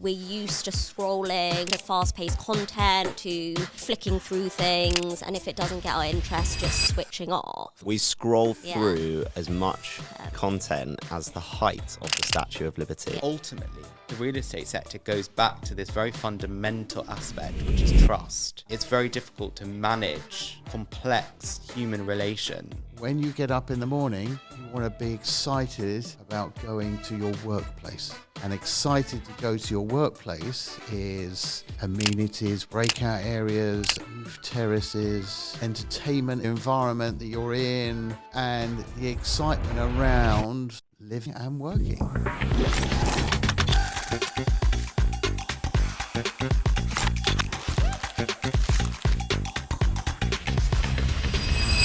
We're used to scrolling, to fast-paced content, to flicking through things, and if it doesn't get our interest, just switching off. We scroll through as much content as the height of the Statue of Liberty. Ultimately, the real estate sector goes back to this very fundamental aspect, which is trust. It's very difficult to manage complex human relation. When you get up in the morning, you want to be excited about going to your workplace. And excited to go to your workplace is amenities, breakout areas, roof terraces, entertainment environment that you're in, and the excitement around living and working.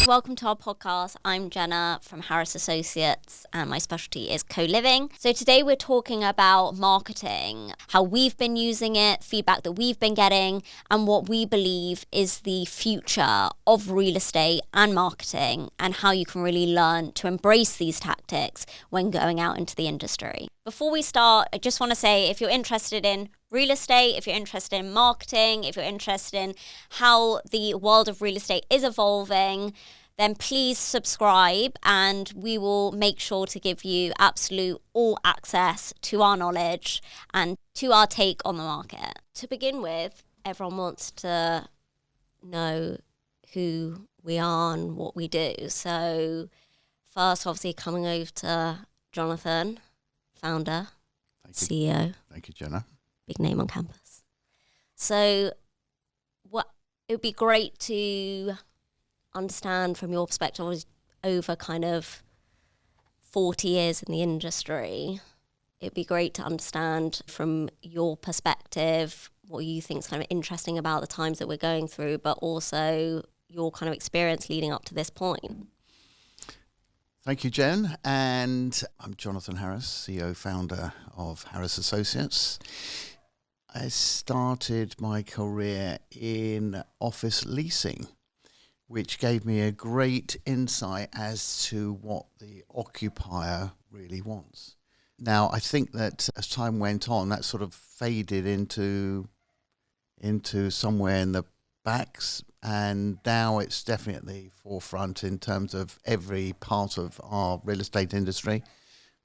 Welcome to our podcast. I'm Jenna from Harris Associates and my specialty is co-living. So today we're talking about marketing, how we've been using it, feedback that we've been getting, and what we believe is the future of real estate and marketing, and how you can really learn to embrace these tactics when going out into the industry. Before we start, I just want to say, if you're interested in real estate, if you're interested in marketing, if you're interested in how the world of real estate is evolving, then please subscribe and we will make sure to give you absolute all access to our knowledge and to our take on the market. To begin with, everyone wants to know who we are and what we do. So first, obviously, coming over to Jonathan, founder, CEO. Thank you, Jenna. Big name on campus. So it would be great to understand from your perspective, over kind of 40 years in the industry, it'd be great to understand from your perspective what you think is kind of interesting about the times that we're going through, but also your kind of experience leading up to this point. Thank you, Jen. And I'm Jonathan Harris, CEO, founder of Harris Associates. I started my career in office leasing, which gave me a great insight as to what the occupier really wants. Now, I think that as time went on, that sort of faded into somewhere in the backs, and now it's definitely forefront in terms of every part of our real estate industry,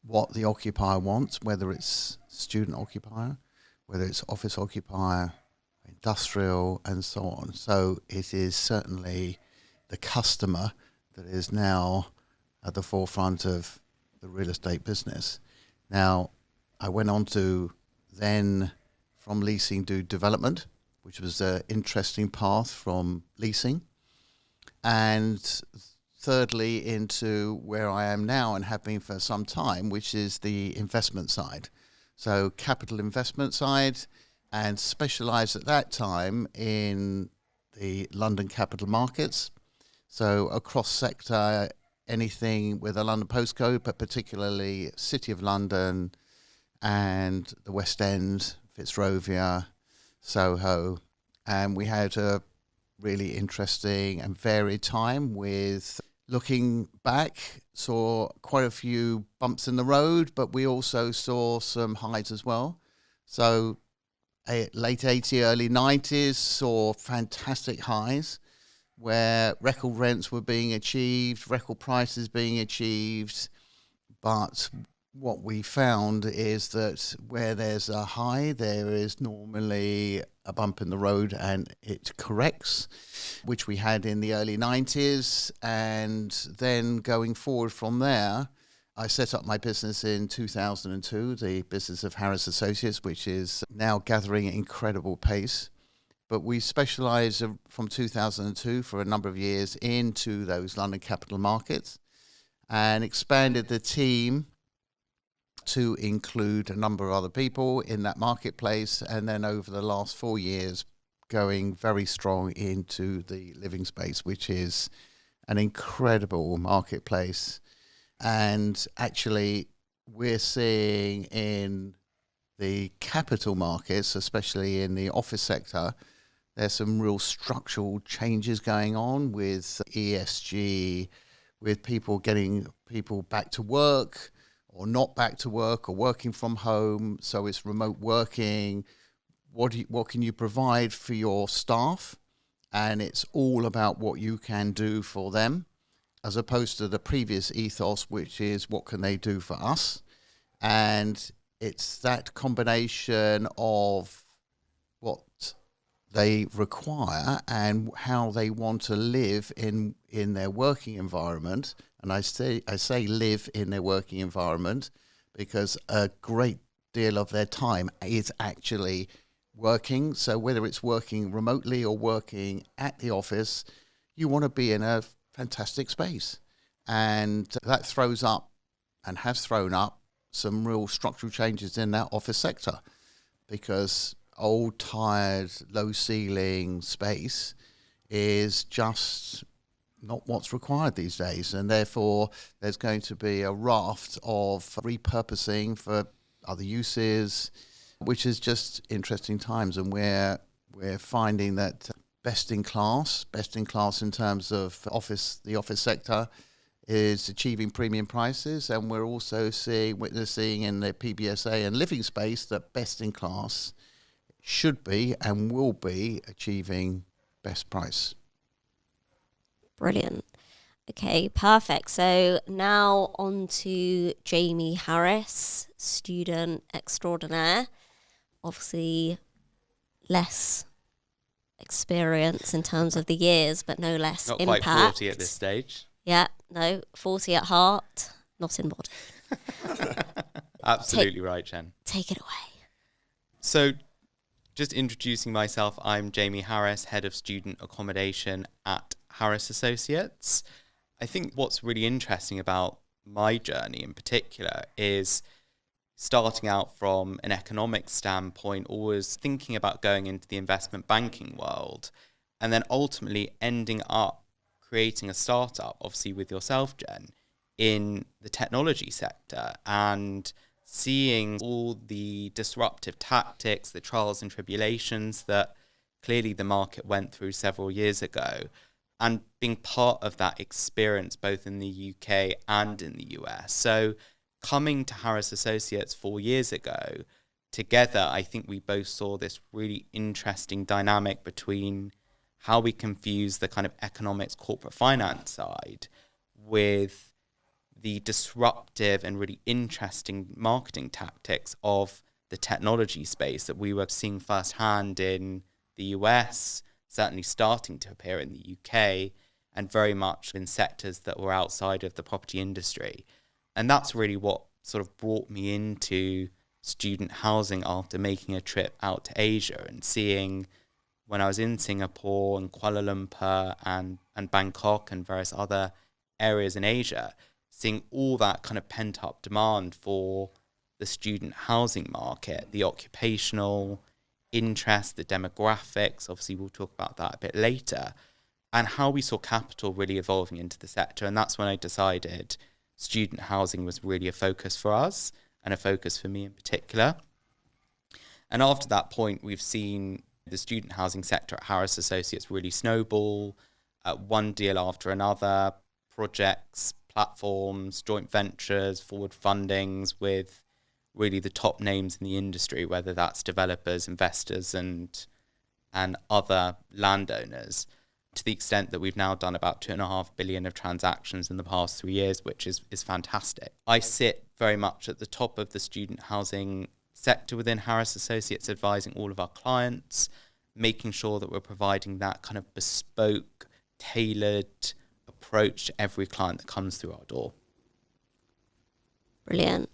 what the occupier wants, whether it's student occupier, whether it's office occupier, industrial, and so on. So it is certainly the customer that is now at the forefront of the real estate business. Now, I went on to then, from leasing, do development, which was an interesting path from leasing. And thirdly, into where I am now and have been for some time, which is the investment side. So capital investment side, and specialised at that time in the London capital markets. So across sector, anything with a London postcode, but particularly City of London and the West End, Fitzrovia, Soho. And we had a really interesting and varied time with looking back, saw quite a few bumps in the road, but we also saw some highs as well. So late 80s, early 90s saw fantastic highs where record rents were being achieved, record prices being achieved. But what we found is that where there's a high, there is normally a bump in the road and it corrects, which we had in the early 90s. And then going forward from there, I set up my business in 2002, the business of Harris Associates, which is now gathering incredible pace. But we specialised from 2002 for a number of years into those London capital markets and expanded the team to include a number of other people in that marketplace. And then over the last 4 years, going very strong into the living space, which is an incredible marketplace. And actually, we're seeing in the capital markets, especially in the office sector, there's some real structural changes going on with ESG, with people getting people back to work, or not back to work or working from home, so it's remote working. What can you provide for your staff? And it's all about what you can do for them, as opposed to the previous ethos, which is what can they do for us? And it's that combination of what they require and how they want to live in their working environment. And I say live in their working environment because a great deal of their time is actually working. So whether it's working remotely or working at the office, you want to be in a fantastic space. And that throws up and has thrown up some real structural changes in that office sector, because old, tired, low ceiling space is just not what's required these days. And therefore, there's going to be a raft of repurposing for other uses, which is just interesting times. And we're finding that best in class in terms of the office sector is achieving premium prices. And we're also witnessing in the PBSA and living space that best in class should be and will be achieving best price. Brilliant. Okay, perfect. So now on to Jamie Harris, student extraordinaire. Obviously, less experience in terms of the years, but no less Not impact. quite 40 at this stage. Yeah, no, 40 at heart, not in body. Absolutely right, Jen. Take it away. So, just introducing myself, I'm Jamie Harris, Head of Student Accommodation at Harris Associates. I think what's really interesting about my journey in particular is starting out from an economic standpoint, always thinking about going into the investment banking world, and then ultimately ending up creating a startup, obviously with yourself, Jen, in the technology sector, and seeing all the disruptive tactics, the trials and tribulations that clearly the market went through several years ago, and being part of that experience both in the UK and in the US. So coming to Harris Associates 4 years ago, together, I think we both saw this really interesting dynamic between how we can fuse the kind of economics, corporate finance side with the disruptive and really interesting marketing tactics of the technology space that we were seeing firsthand in the US, certainly starting to appear in the UK, and very much in sectors that were outside of the property industry. And that's really what sort of brought me into student housing after making a trip out to Asia and seeing, when I was in Singapore and Kuala Lumpur and Bangkok and various other areas in Asia, seeing all that kind of pent-up demand for the student housing market, the occupational interest, the demographics, obviously we'll talk about that a bit later, and how we saw capital really evolving into the sector. And that's when I decided student housing was really a focus for us, and a focus for me in particular. And after that point, we've seen the student housing sector at Harris Associates really snowball, one deal after another, projects, platforms, joint ventures, forward fundings with really the top names in the industry, whether that's developers, investors, and other landowners, to the extent that we've now done about 2.5 billion of transactions in the past 3 years, which is fantastic. I sit very much at the top of the student housing sector within Harris Associates, advising all of our clients, making sure that we're providing that kind of bespoke, tailored approach to every client that comes through our door. Brilliant.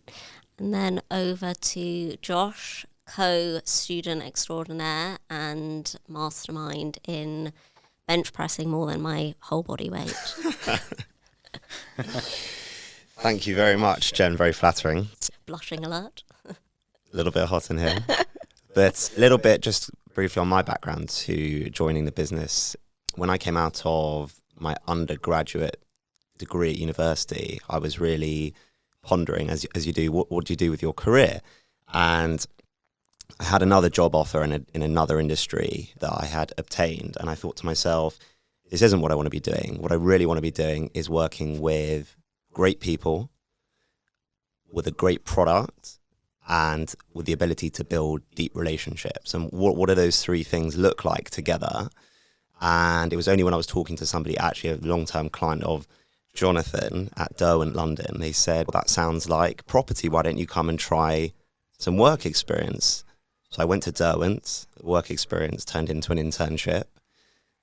And then over to Josh, co-student extraordinaire and mastermind in bench pressing more than my whole body weight. Thank you very much, Jen. Very flattering. Blushing alert. A little bit hot in here. But a little bit just briefly on my background to joining the business. When I came out of my undergraduate degree at university, I was really pondering, as you do, what do you do with your career? And I had another job offer in another industry that I had obtained, and I thought to myself, this isn't what I want to be doing. What I really want to be doing is working with great people with a great product and with the ability to build deep relationships. And what do those three things look like together? And it was only when I was talking to somebody, actually a long-term client of Jonathan at Derwent London, they said, well, that sounds like property. Why don't you come and try some work experience? So I went to Derwent. Work experience turned into an internship,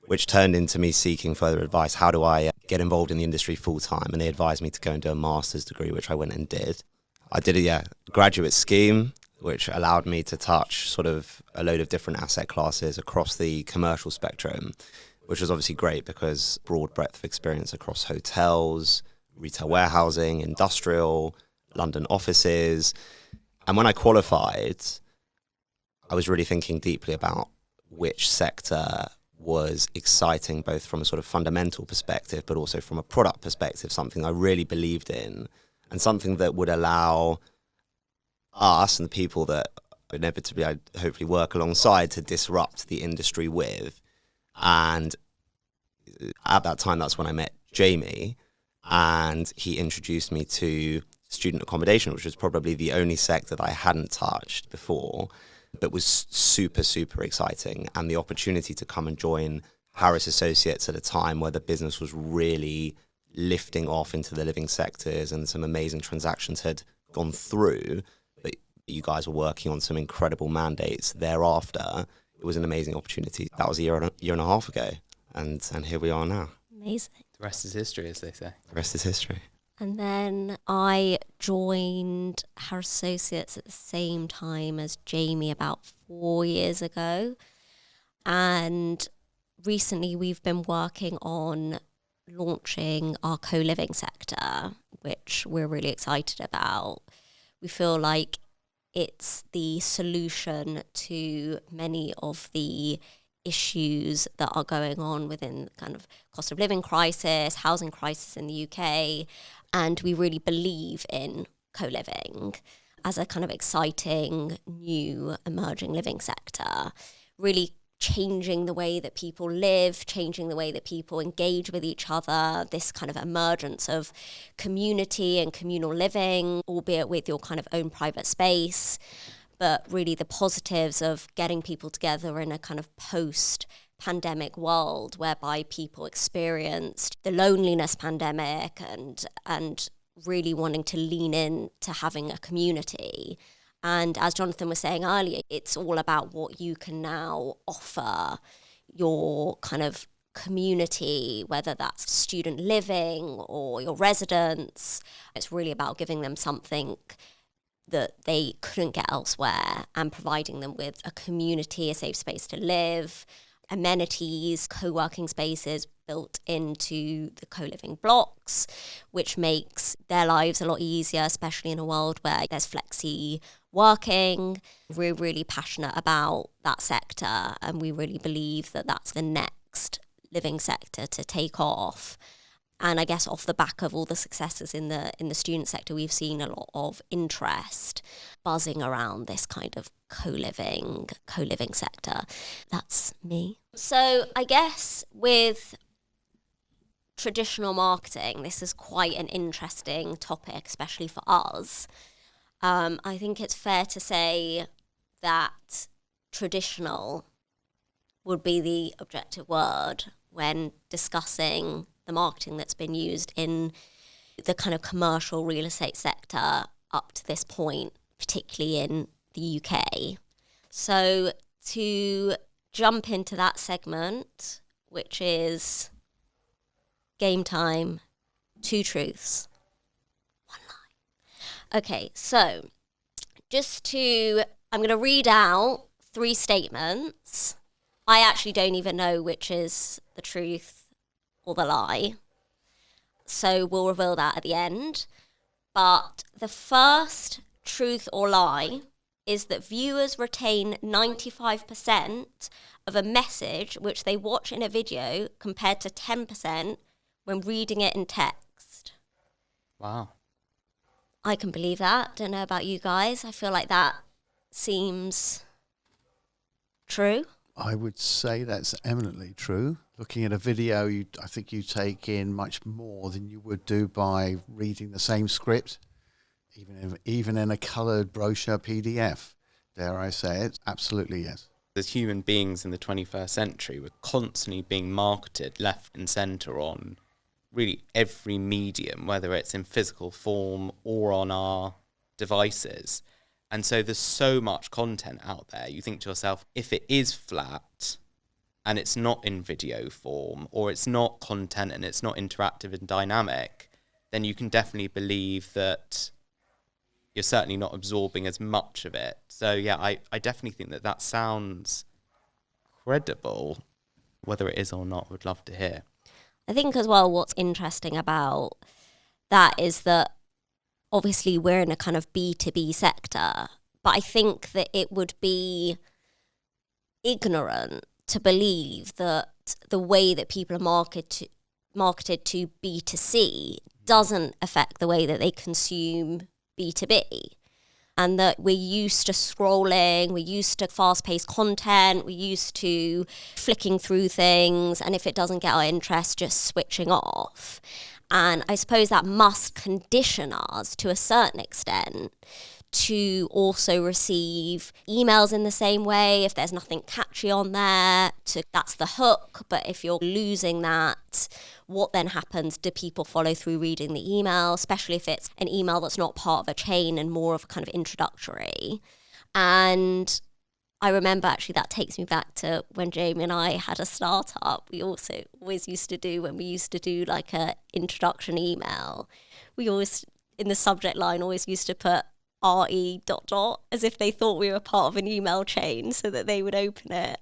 which turned into me seeking further advice. How do I get involved in the industry full time? And they advised me to go and do a master's degree, which I went and did. I did a graduate scheme, which allowed me to touch sort of a load of different asset classes across the commercial spectrum, which was obviously great because broad breadth of experience across hotels, retail warehousing, industrial, London offices. And when I qualified, I was really thinking deeply about which sector was exciting, both from a sort of fundamental perspective, but also from a product perspective, something I really believed in, and something that would allow us and the people that inevitably I'd hopefully work alongside to disrupt the industry with. And at that time, that's when I met Jamie, and he introduced me to student accommodation, which was probably the only sector that I hadn't touched before, but was super, super exciting. And the opportunity to come and join Harris Associates at a time where the business was really lifting off into the living sectors and some amazing transactions had gone through, but you guys were working on some incredible mandates thereafter. It was an amazing opportunity. That was a year and a half ago. And here we are now. Amazing. The rest is history, as they say. The rest is history. And then I joined Harris Associates at the same time as Jamie about 4 years ago. And recently we've been working on launching our co-living sector, which we're really excited about. We feel like it's the solution to many of the issues that are going on within kind of cost of living crisis, housing crisis in the UK. And we really believe in co-living as a kind of exciting, new, emerging living sector, really changing the way that people live, changing the way that people engage with each other, this kind of emergence of community and communal living, albeit with your kind of own private space, but really the positives of getting people together in a kind of post-pandemic world whereby people experienced the loneliness pandemic and really wanting to lean in to having a community. And as Jonathan was saying earlier, it's all about what you can now offer your kind of community, whether that's student living or your residents. It's really about giving them something that they couldn't get elsewhere and providing them with a community, a safe space to live, amenities, co-working spaces built into the co-living blocks, which makes their lives a lot easier, especially in a world where there's flexi working. We're really passionate about that sector, and we really believe that that's the next living sector to take off. And I guess off the back of all the successes in the student sector, we've seen a lot of interest buzzing around this kind of co-living sector. That's me. So I guess with traditional marketing, this is quite an interesting topic, especially for us. I think it's fair to say that traditional would be the objective word when discussing the marketing that's been used in the kind of commercial real estate sector up to this point, particularly in the UK. So to jump into that segment, which is game time, 2 truths, 1 lie. Okay, so I'm going to read out 3 statements. I actually don't even know which is the truth or the lie. So we'll reveal that at the end. But the first truth or lie is that viewers retain 95% of a message which they watch in a video compared to 10% when reading it in text. Wow. I can believe that. Don't know about you guys. I feel like that seems true. I would say that's eminently true. Looking at a video, I think you take in much more than you would do by reading the same script. Even in a coloured brochure PDF, dare I say it? Absolutely yes. As human beings in the 21st century, we're constantly being marketed left and centre on really every medium, whether it's in physical form or on our devices. And so there's so much content out there. You think to yourself, if it is flat and it's not in video form, or it's not content and it's not interactive and dynamic, then you can definitely believe that you're certainly not absorbing as much of it. So yeah, I definitely think that sounds credible. Whether it is or not, would love to hear. I think as well what's interesting about that is that obviously we're in a kind of B2B sector, but I think that it would be ignorant to believe that the way that people are marketed to B2C doesn't affect the way that they consume B2B. And that we're used to scrolling, we're used to fast-paced content, we're used to flicking through things, and if it doesn't get our interest, just switching off. And I suppose that must condition us to a certain extent to also receive emails in the same way. If there's nothing catchy on there, that's the hook. But if you're losing that, what then happens? Do people follow through reading the email, especially if it's an email that's not part of a chain and more of a kind of introductory? And I remember actually that takes me back to when Jamie and I had a startup. We also always used to do, when we used to do like a introduction email, we always, in the subject line, always used to put RE ... as if they thought we were part of an email chain so that they would open it.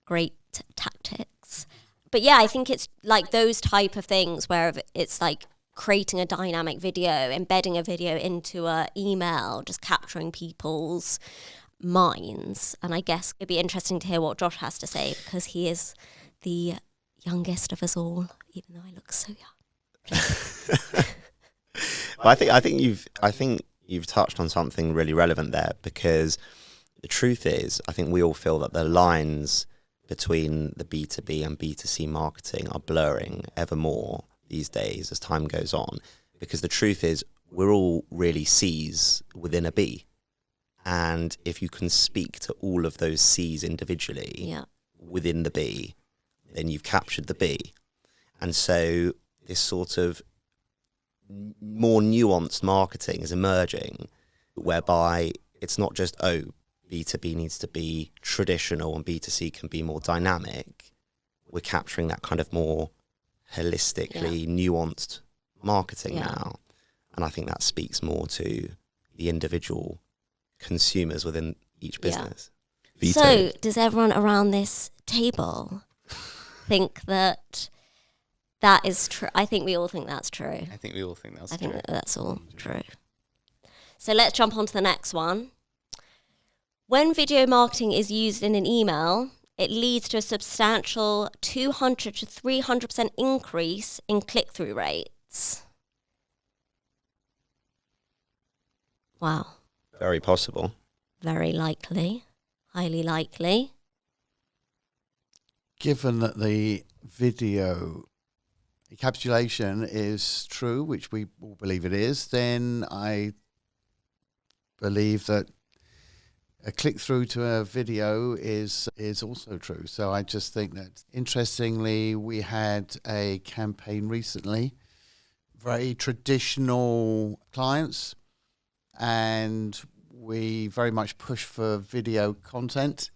Great tactics. But yeah, I think it's like those type of things where it's like creating a dynamic video, embedding a video into a email, just capturing people's minds. And I guess it'd be interesting to hear what Josh has to say, because he is the youngest of us all, even though I look so young. Well, I think you've touched on something really relevant there, because the truth is, I think we all feel that the lines between the B2B and B2C marketing are blurring ever more these days as time goes on, because the truth is we're all really C's within a B. And if you can speak to all of those C's individually within the B, then you've captured the B. And so this sort of more nuanced marketing is emerging, whereby it's not just, oh, B2B needs to be traditional and B2C can be more dynamic. We're capturing that kind of more holistically nuanced marketing now. And I think that speaks more to the individual consumers within each business. So does everyone around this table think that is true? I think we all think that's true. I think we all think that's true. I think that's all true. So let's jump on to the next one. When video marketing is used in an email, it leads to a substantial 200 to 300% increase in click-through rates. Wow. Very possible. Very likely. Highly likely. Given that the video encapsulation is true, which we all believe it is, then I believe that a click-through to a video is also true. So I just think that, interestingly, we had a campaign recently, very traditional clients, and we very much push for video content.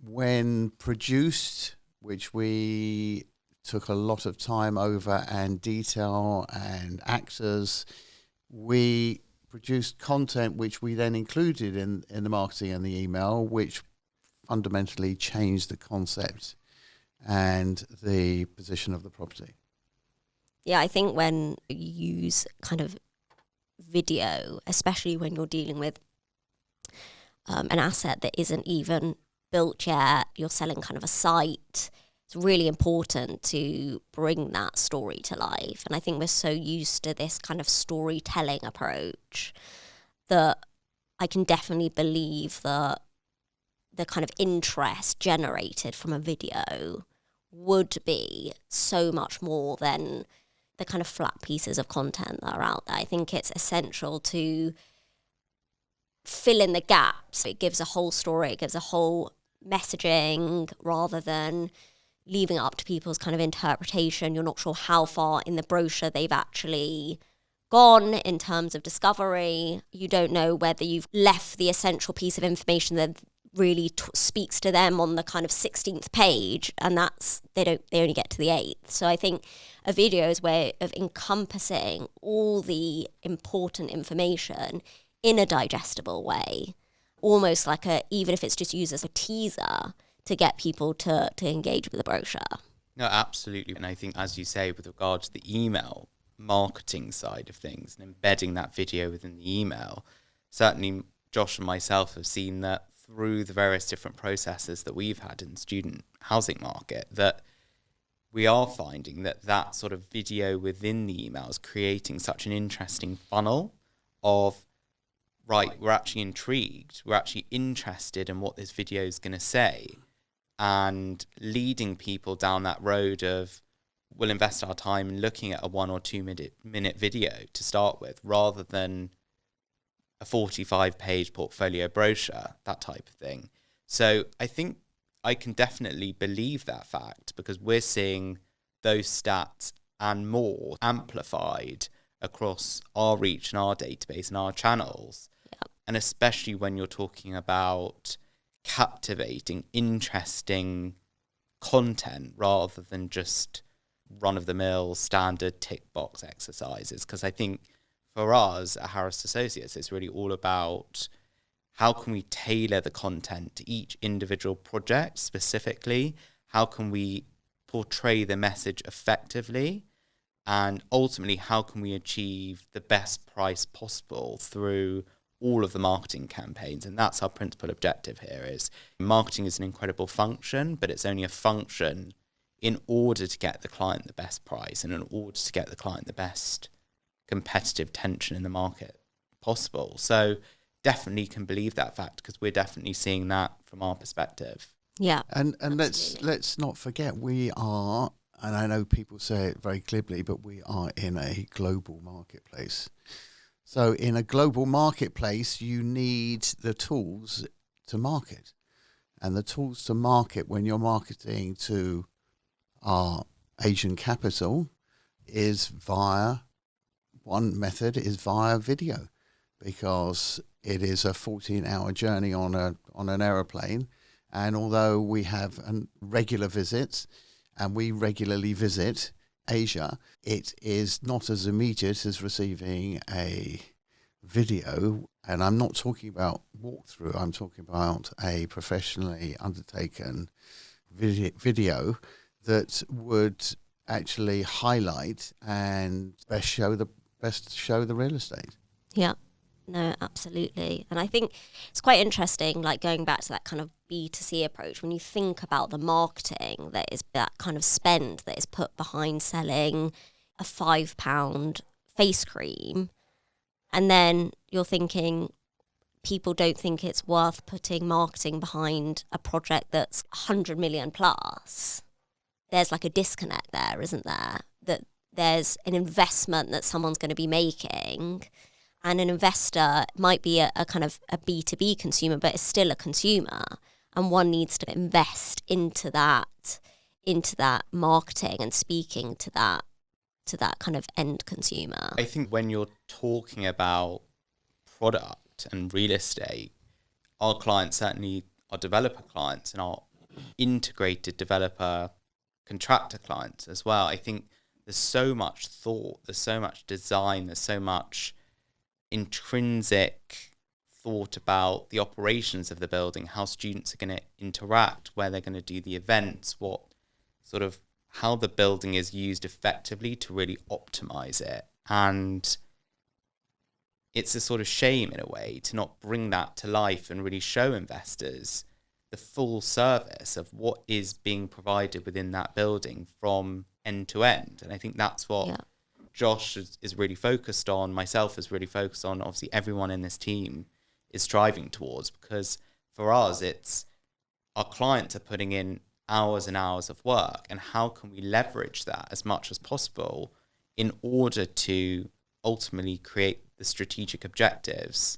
When produced, which we took a lot of time over and detail and actors, we produced content which we then included in the marketing and the email, which fundamentally changed the concept and the position of the property. Yeah, I think when you use kind of video, especially when you're dealing with an asset that isn't even built yet, you're selling kind of a site, it's really important to bring that story to life. And I think we're so used to this kind of storytelling approach that I can definitely believe that the kind of interest generated from a video would be so much more than the kind of flat pieces of content that are out there. I think it's essential to fill in the gaps. It gives a whole story, it gives a whole messaging rather than leaving it up to people's kind of interpretation. You're not sure how far in the brochure they've actually gone in terms of discovery. You don't know whether you've left the essential piece of information that really speaks to them on the kind of 16th page, and that's they only get to the 8th. So I think a video is a way of encompassing all the important information in a digestible way, almost like even if it's just used as a teaser to get people to engage with the brochure. No, absolutely. And I think, as you say, with regard to the email marketing side of things and embedding that video within the email, certainly Josh and myself have seen that through the various different processes that we've had in the student housing market, that we are finding that sort of video within the email is creating such an interesting funnel of, right, we're actually intrigued, we're actually interested in what this video is going to say, and leading people down that road of, we'll invest our time in looking at a 1 or 2 minute video to start with, rather than a 45-page portfolio brochure, that type of thing. So I think I can definitely believe that fact, because we're seeing those stats and more amplified across our reach and our database and our channels. Yep. And especially when you're talking about captivating, interesting content rather than just run-of-the-mill standard tick box exercises. Because I think for us at Harris Associates, it's really all about how can we tailor the content to each individual project specifically? How can we portray the message effectively? And ultimately, how can we achieve the best price possible through all of the marketing campaigns? And that's our principal objective here. Is marketing is an incredible function, but it's only a function in order to get the client the best price and in order to get the client the best competitive tension in the market possible. So definitely can believe that fact, because we're definitely seeing that from our perspective. Yeah. And let's not forget, we are, and I know people say it very glibly, but we are in a global marketplace. So in a global marketplace, you need the tools to market. And the tools to market when you're marketing to our Asian capital is one method is via video, because it is a 14-hour journey on an aeroplane. And although we have regular visits and we regularly visit Asia, it is not as immediate as receiving a video. And I'm not talking about walkthrough, I'm talking about a professionally undertaken video that would actually highlight and best show the real estate. Yeah. No, absolutely. And I think it's quite interesting, like going back to that kind of B2C approach, when you think about the marketing that is that kind of spend that is put behind selling a £5 face cream, and then you're thinking people don't think it's worth putting marketing behind a project that's 100 million plus. There's like a disconnect there, isn't there? That there's an investment that someone's going to be making, and an investor might be a kind of a B2B consumer, but is still a consumer, and one needs to invest into that marketing and speaking to that kind of end consumer. I think when you're talking about product and real estate, our clients, certainly our developer clients and our integrated developer contractor clients as well, I think there's so much thought, there's so much design, there's so much intrinsic thought about the operations of the building, how students are going to interact, where they're going to do the events, what sort of how the building is used effectively to really optimize it. And it's a sort of shame in a way to not bring that to life and really show investors the full service of what is being provided within that building from end to end. And I think that's what Josh is really focused on, myself is really focused on, obviously everyone in this team is striving towards, because for us, it's our clients are putting in hours and hours of work, and how can we leverage that as much as possible in order to ultimately create the strategic objectives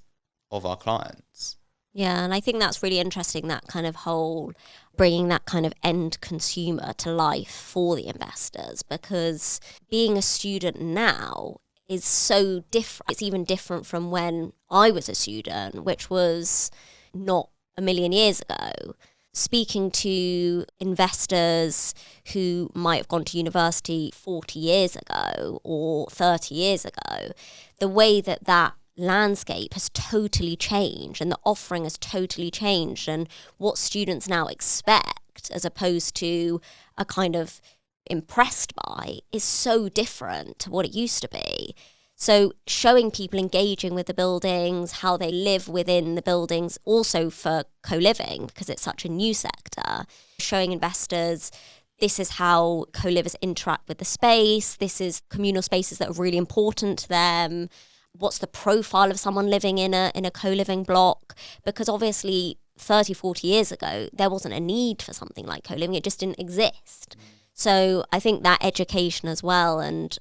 of our clients. Yeah, and I think that's really interesting, that kind of whole bringing that kind of end consumer to life for the investors, because being a student now is so different. It's even different from when I was a student, which was not a million years ago. Speaking to investors who might have gone to university 40 years ago or 30 years ago, the way that that landscape has totally changed and the offering has totally changed, and what students now expect as opposed to a kind of impressed by is so different to what it used to be. So showing people engaging with the buildings, how they live within the buildings, also for co-living, because it's such a new sector, showing investors this is how co-livers interact with the space, this is communal spaces that are really important to them, what's the profile of someone living in a co-living block, because obviously 30, 40 years ago, there wasn't a need for something like co-living, it just didn't exist. So I think that education as well, and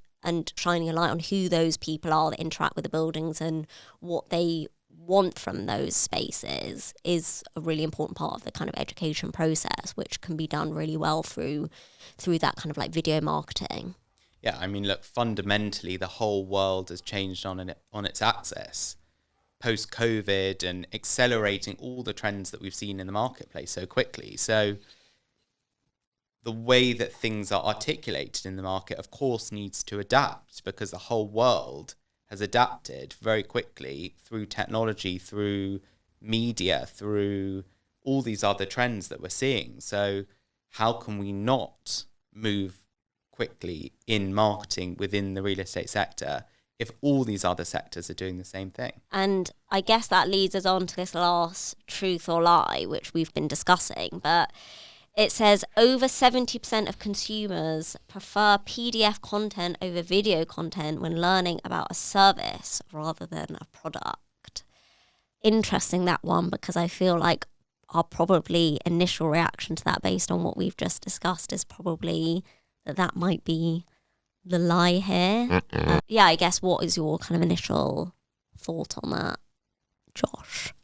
shining a light on who those people are that interact with the buildings and what they want from those spaces is a really important part of the kind of education process, which can be done really well through that kind of like video marketing. Yeah, I mean, look, fundamentally, the whole world has changed on its axis post-COVID and accelerating all the trends that we've seen in the marketplace so quickly. So the way that things are articulated in the market, of course, needs to adapt, because the whole world has adapted very quickly through technology, through media, through all these other trends that we're seeing. So how can we not move quickly in marketing within the real estate sector if all these other sectors are doing the same thing? And I guess that leads us on to this last truth or lie, which we've been discussing, but it says over 70% of consumers prefer PDF content over video content when learning about a service rather than a product. Interesting, that one, because I feel like our probably initial reaction to that, based on what we've just discussed, is probably that might be the lie here. Yeah, I guess what is your kind of initial thought on that, Josh?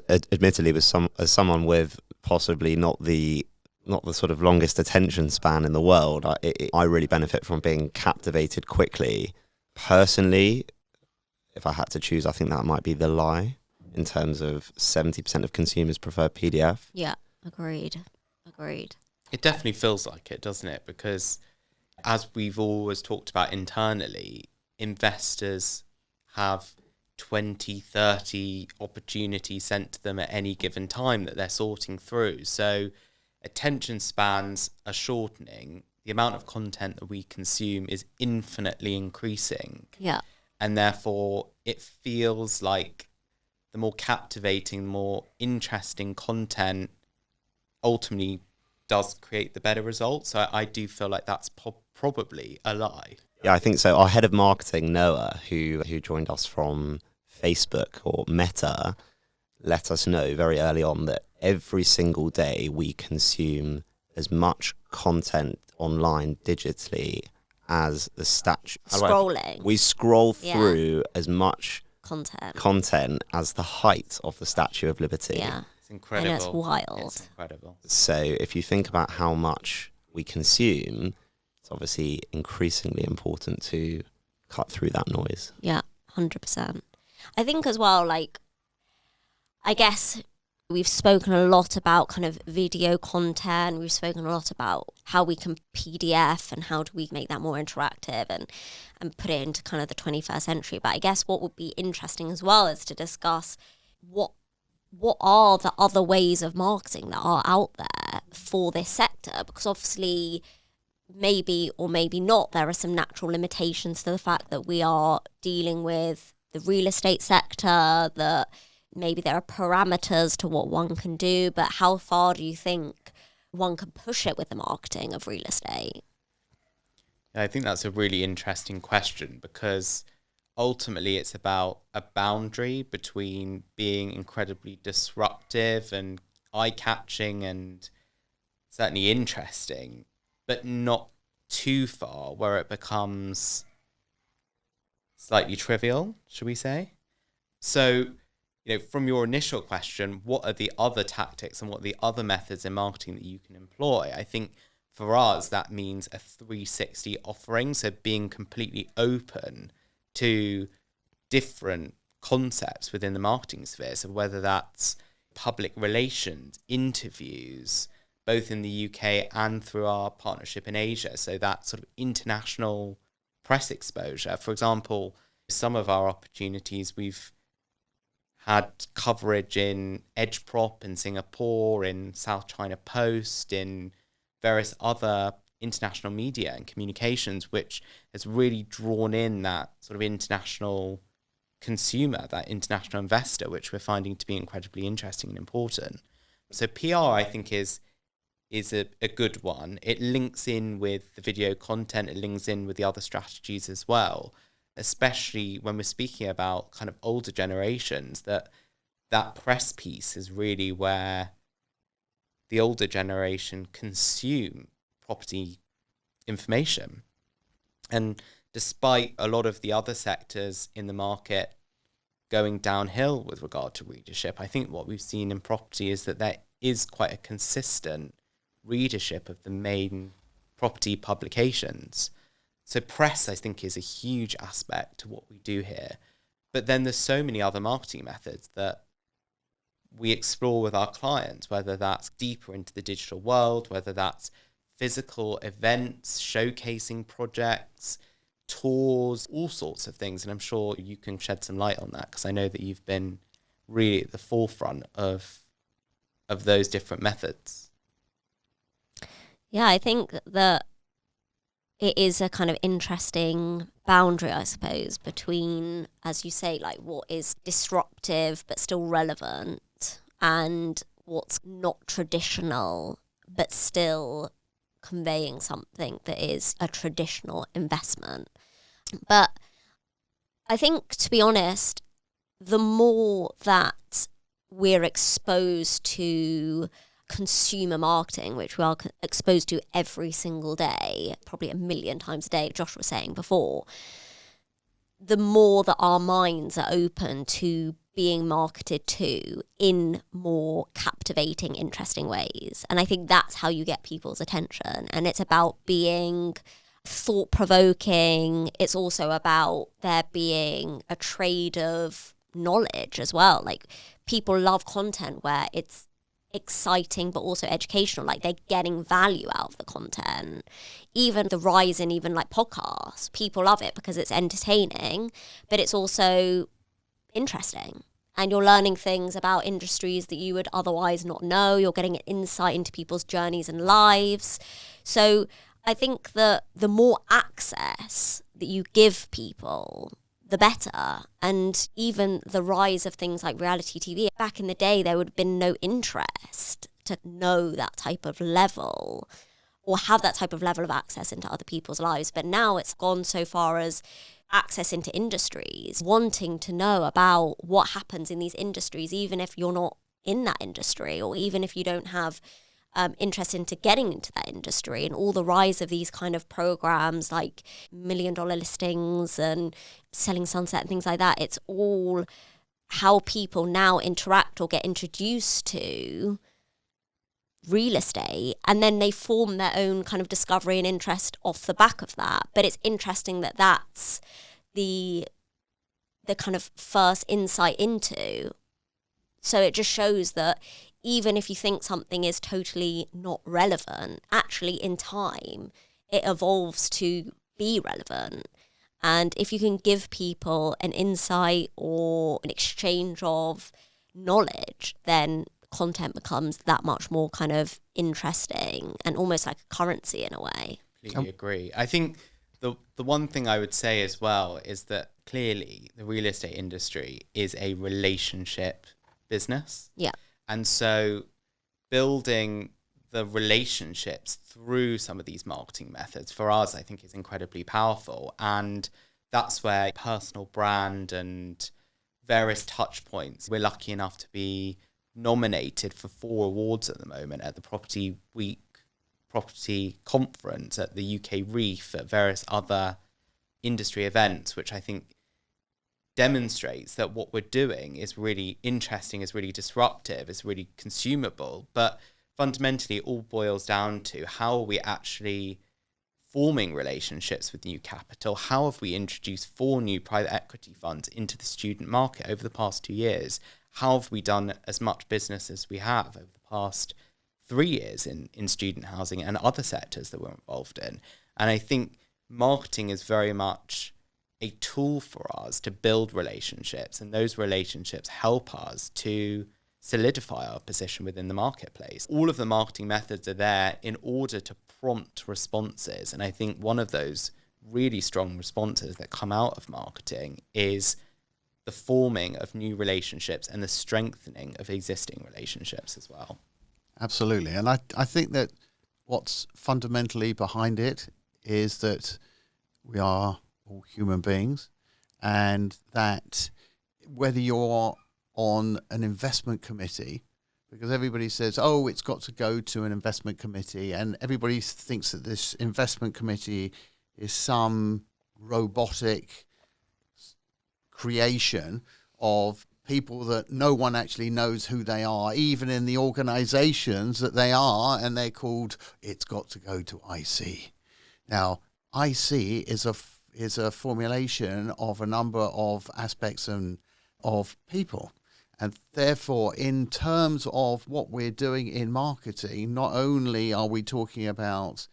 Admittedly, as someone with possibly not the sort of longest attention span in the world, I really benefit from being captivated quickly. Personally, if I had to choose, I think that might be the lie, in terms of 70% of consumers prefer PDF. Yeah, agreed. It definitely feels like it, doesn't it? Because as we've always talked about internally, investors have 20, 30 opportunities sent to them at any given time that they're sorting through. So attention spans are shortening. The amount of content that we consume is infinitely increasing. Yeah. And therefore, it feels like the more captivating, more interesting content ultimately does create the better results. So I do feel like that's probably a lie. Yeah, I think so. Our head of marketing, Noah, who joined us from Facebook or Meta, let us know very early on that every single day we consume as much content online digitally as the statue. Scrolling. We scroll through as much content as the height of the Statue of Liberty. Yeah. It's incredible. And it's wild. It's incredible. So if you think about how much we consume, it's obviously increasingly important to cut through that noise. Yeah, 100%. I think as well, like, I guess we've spoken a lot about kind of video content. We've spoken a lot about how we can PDF and how do we make that more interactive and put it into kind of the 21st century. But I guess what would be interesting as well is to discuss what are the other ways of marketing that are out there for this sector, because obviously maybe or maybe not, there are some natural limitations to the fact that we are dealing with the real estate sector, that maybe there are parameters to what one can do, but how far do you think one can push it with the marketing of real estate? I think that's a really interesting question, because ultimately it's about a boundary between being incredibly disruptive and eye-catching and certainly interesting, but not too far where it becomes slightly trivial, should we say? So, from your initial question, what are the other tactics and what are the other methods in marketing that you can employ? I think for us, that means a 360 offering. So being completely open to different concepts within the marketing sphere. So whether that's public relations, interviews, both in the UK and through our partnership in Asia. So that sort of international press exposure. For example, some of our opportunities, we've had coverage in EdgeProp in Singapore, in South China Post, in various other international media and communications, which has really drawn in that sort of international consumer, that international investor, which we're finding to be incredibly interesting and important. So PR, I think, is a good one. It links in with the video content, it links in with the other strategies as well, especially when we're speaking about kind of older generations, that press piece is really where the older generation consume property information. And despite a lot of the other sectors in the market going downhill with regard to readership, I think what we've seen in property is that there is quite a consistent readership of the main property publications. So press, I think, is a huge aspect to what we do here. But then there's so many other marketing methods that we explore with our clients, whether that's deeper into the digital world, whether that's physical events, showcasing projects, tours, all sorts of things. And I'm sure you can shed some light on that, because I know that you've been really at the forefront of those different methods. Yeah, I think that it is a kind of interesting boundary, I suppose, between, as you say, like what is disruptive but still relevant and what's not traditional but still conveying something that is a traditional investment. But I think, to be honest, the more that we're exposed to consumer marketing, which we are exposed to every single day, probably 1 million times a day, Josh was saying before, the more that our minds are open to being marketed to in more captivating, interesting ways. And I think that's how you get people's attention. And it's about being thought-provoking. It's also about there being a trade of knowledge as well. Like, people love content where it's exciting but also educational, like they're getting value out of the content. Even the rise in even like podcasts, people love it because it's entertaining, but it's also interesting, and you're learning things about industries that you would otherwise not know. You're getting an insight into people's journeys and lives. So I think that the more access that you give people, the better. And even the rise of things like reality TV, back in the day, there would have been no interest to know that type of level or have that type of level of access into other people's lives. But now it's gone so far as access into industries, wanting to know about what happens in these industries, even if you're not in that industry, or even if you don't have interest into getting into that industry. And all the rise of these kind of programs like $1 million listings and Selling Sunset and things like that, it's all how people now interact or get introduced to real estate, and then they form their own kind of discovery and interest off the back of that. But it's interesting that that's the kind of first insight into. So it just shows that even if you think something is totally not relevant, actually in time, it evolves to be relevant. And if you can give people an insight or an exchange of knowledge, then content becomes that much more kind of interesting and almost like a currency in a way. Completely agree. I think the one thing I would say as well is that clearly the real estate industry is a relationship business. Yeah. And so building the relationships through some of these marketing methods for us, I think, is incredibly powerful. And that's where personal brand and various touch points, we're lucky enough to be nominated for 4 awards at the moment at the Property Week property conference, at the UK Reef, at various other industry events, which I think demonstrates that what we're doing is really interesting, is really disruptive, is really consumable. But fundamentally, it all boils down to how are we actually forming relationships with new capital? How have we introduced 4 new private equity funds into the student market over the past 2 years? How have we done as much business as we have over the past 3 years in student housing and other sectors that we're involved in? And I think marketing is very much a tool for us to build relationships, and those relationships help us to solidify our position within the marketplace. All of the marketing methods are there in order to prompt responses, and I think one of those really strong responses that come out of marketing is the forming of new relationships and the strengthening of existing relationships as well. Absolutely. And I think that what's fundamentally behind it is that we are all human beings, and that whether you're on an investment committee, because everybody says, oh, it's got to go to an investment committee, and everybody thinks that this investment committee is some robotic creation of people that no one actually knows who they are, even in the organizations that they are, and they're called, it's got to go to IC. Now, IC is a formulation of a number of aspects and of people. And therefore, in terms of what we're doing in marketing, not only are we talking about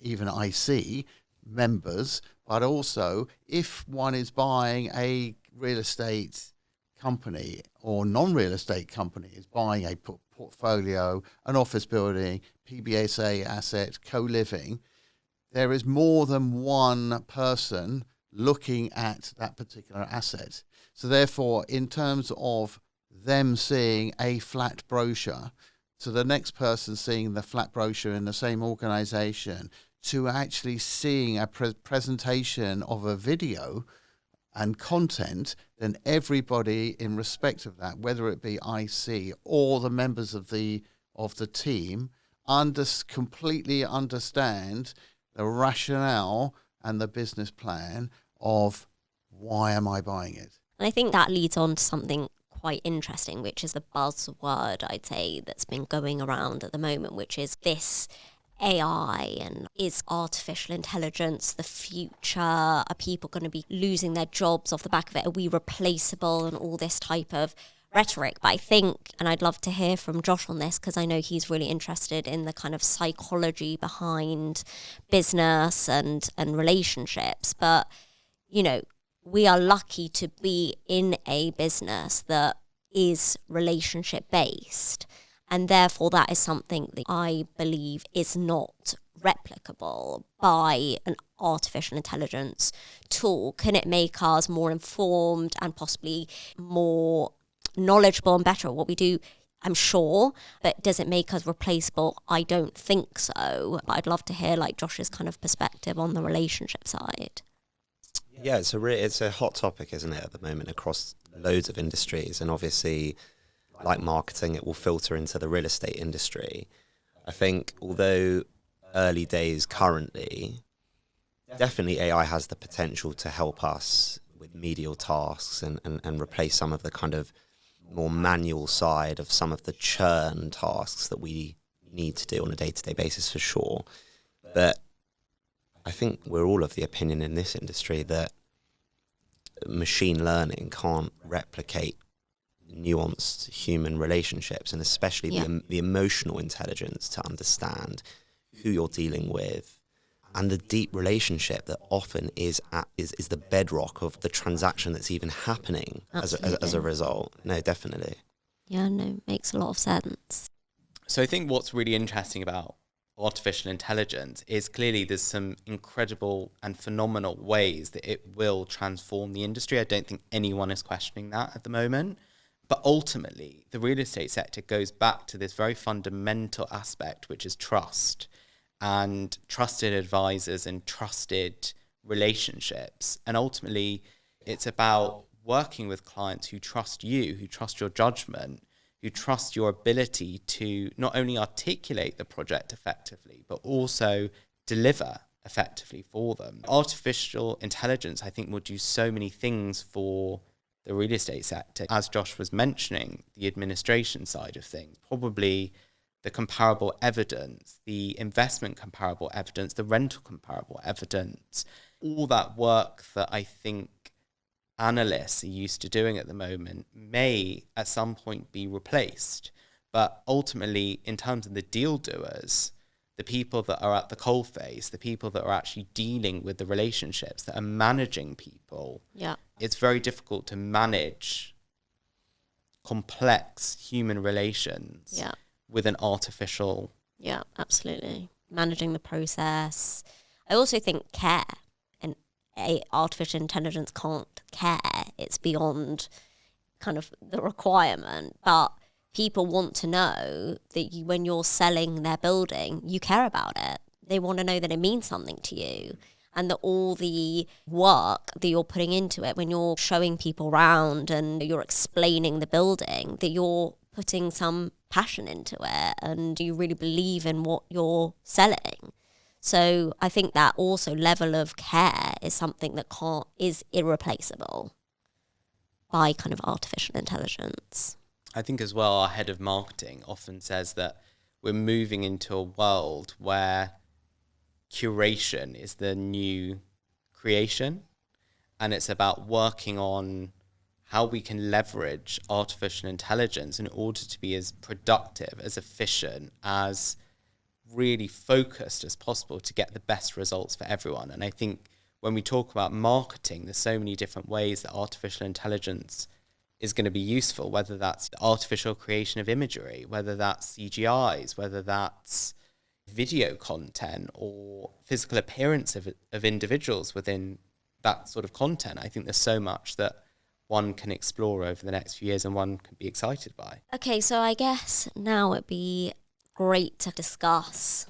even IC members, but also if one is buying a real estate company or non-real estate company is buying a portfolio, an office building, PBSA asset, co-living, there is more than one person looking at that particular asset. So therefore, in terms of them seeing a flat brochure, to the next person seeing the flat brochure in the same organization, to actually seeing a presentation of a video and content, then everybody in respect of that, whether it be IC or the members of the team, completely understand the rationale and the business plan of why am I buying it. And I think that leads on to something quite interesting, which is the buzzword, I'd say, that's been going around at the moment, which is this AI. And is artificial intelligence the future? Are people going to be losing their jobs off the back of it? Are we replaceable? And all this type of rhetoric. But I think, and I'd love to hear from Josh on this, because I know he's really interested in the kind of psychology behind business and relationships. But, you know, we are lucky to be in a business that is relationship based. And therefore, that is something that I believe is not replicable by an artificial intelligence tool. Can it make us more informed and possibly more knowledgeable and better at what we do? I'm sure. But does it make us replaceable? I don't think so. But I'd love to hear like Josh's kind of perspective on the relationship side. Yeah, it's a hot topic, isn't it, at the moment across loads of industries. And obviously, like marketing, it will filter into the real estate industry. I think although early days currently, definitely AI has the potential to help us with medial tasks and replace some of the kind of more manual side of some of the churn tasks that we need to do on a day-to-day basis for sure. But I think we're all of the opinion in this industry that machine learning can't replicate nuanced human relationships, and especially the emotional intelligence to understand who you're dealing with and the deep relationship that often is the bedrock of the transaction that's even happening as a result. No, definitely. Yeah, no, makes a lot of sense. So I think what's really interesting about artificial intelligence is clearly there's some incredible and phenomenal ways that it will transform the industry. I don't think anyone is questioning that at the moment. But ultimately, the real estate sector goes back to this very fundamental aspect, which is trust and trusted advisors and trusted relationships. And ultimately, it's about working with clients who trust you, who trust your judgment, who trust your ability to not only articulate the project effectively, but also deliver effectively for them. Artificial intelligence, I think, will do so many things for the real estate sector. As Josh was mentioning, the administration side of things, probably the comparable evidence, the investment comparable evidence, the rental comparable evidence, all that work that I think analysts are used to doing at the moment may at some point be replaced. But ultimately, in terms of the deal doers, the people that are at the coalface, the people that are actually dealing with the relationships, that are managing people, it's very difficult to manage complex human relations with an artificial. Yeah, absolutely. Managing the process. I also think care, and artificial intelligence can't care. It's beyond kind of the requirement, but people want to know that when you're selling their building, you care about it. They want to know that it means something to you, and that all the work that you're putting into it, when you're showing people around and you're explaining the building, that you're putting some passion into it and you really believe in what you're selling. So I think that also level of care is something that is irreplaceable by kind of artificial intelligence. I think as well, our head of marketing often says that we're moving into a world where curation is the new creation, and it's about working on how we can leverage artificial intelligence in order to be as productive, as efficient, as really focused as possible to get the best results for everyone. And I think when we talk about marketing, there's so many different ways that artificial intelligence is going to be useful, whether that's artificial creation of imagery, whether that's CGIs, whether that's video content or physical appearance of individuals within that sort of content. I think there's so much that one can explore over the next few years and one can be excited by. Okay, so I guess now it'd be great to discuss